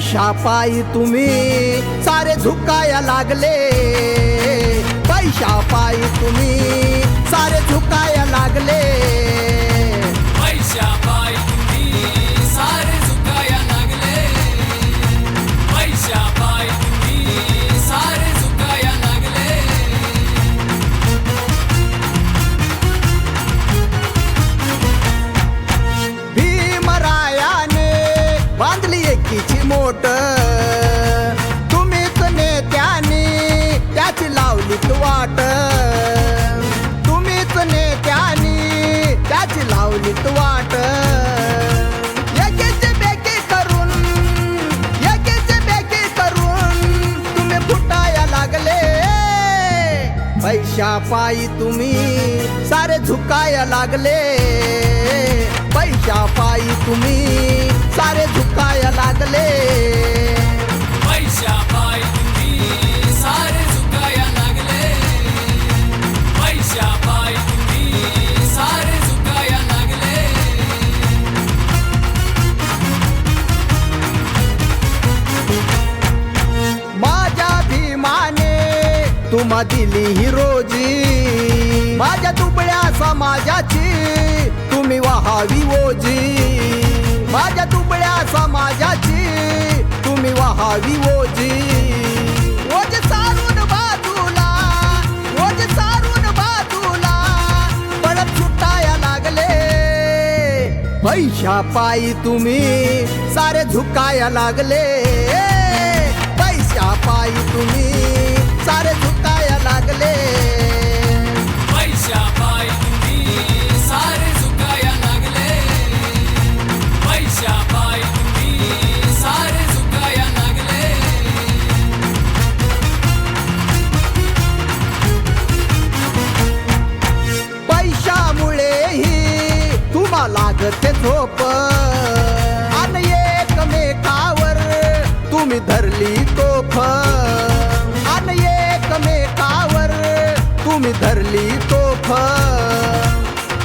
पैशा पायी तुम्ही सारे झुकाया लागले, पैशा पायी तुम्ही सारे झुकाया लागले, पैशा पायी तुम्ही सारे झुकाया लागले, पैशा पायी तुम्ही सारे झुकाया लागले। भीमरायाने बांधली एकीची मोट, तुम्हीच नेत्याने त्याची लावलीत वाट, तुम्हीच नेत्याने त्याची लावलीत वाट। एकीची बेकी करून, एकीची बेकी करून तुम्ही फुटाया लागले, पैशा पायी तुम्ही सारे झुकाया लागले, पैशा पायी तुम्ही सारे झुकाया लागले, पैशा पायी तुम्ही सारे झुकाया लागले, पैशा पायी तुम्ही सारे झुकाया लागले। माझ्या भीमाने तुम्हा दिली ही रोजी, माझ्या दुबळ्या समाजाची तुम्ही वाहावी ओजी, माझ्या दुबळ्या समाजाची तुम्ही वाहावी ओजी। ओज सारून बाजूला, ओज सारून बाजूला पडत सुटाया लागले, पैशा पायी तुम्ही सारे झुकाया लागले, पैशा पायी तुम्ही सारे झुकाया लागले, पैशा पायी तुम्ही सारे झुकाया लागले, पैशा पायी तुम्ही सारे झुकाया लागले। पैशामुळेही तुम्हा लागते झोप, आणि एकमेकावर तुम्ही धरली तोफ, आणि एकमेकावर तुम्ही धरली तोफ।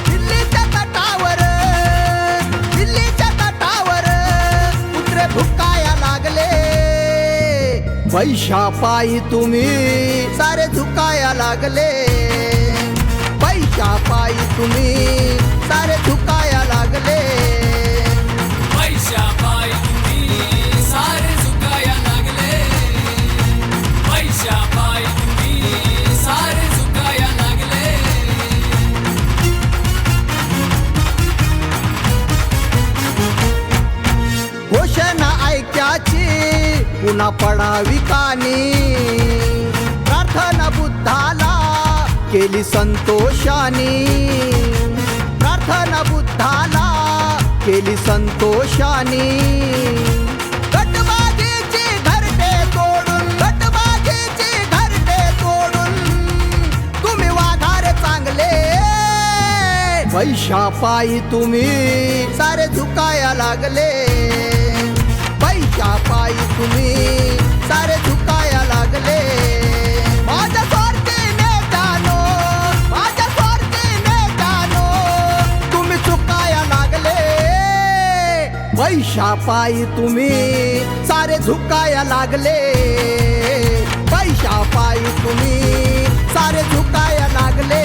दिल्लीच्या तटावर, दिल्लीच्या तटावर कुत्रे भुकाया लागले, पैशा पायी तुम्ही सारे झुकाया लागले, पैशा पायी तुम्ही सारे झुकाया लागले, पैशा पायी तुम्ही सारे झुकाया लागले, पैशा पायी तुम्ही सारे झुकाया लागले। घोषणा ऐक्याची पुन्हा पडावी कानी, प्रार्थना बुद्धाला केली संतोषानी, प्रार्थना बुद्धाला केली संतोषानी। गटबाजीची घरटे तोडून, गटबाजीची घरटे तोडून तुम्ही वाघार चांगले, पैशा पायी तुम्ही सारे झुकाया लागले, पैशा पायी तुम्ही सारे झुकाया लागले। माझ्या स्वार्थीने जानो, माझ्या स्वार्थीने जानो तुम्ही चुकाया लागले, पैशा पायी तुम्ही सारे झुकाया लागले, पैशा पायी तुम्ही सारे झुकाया लागले।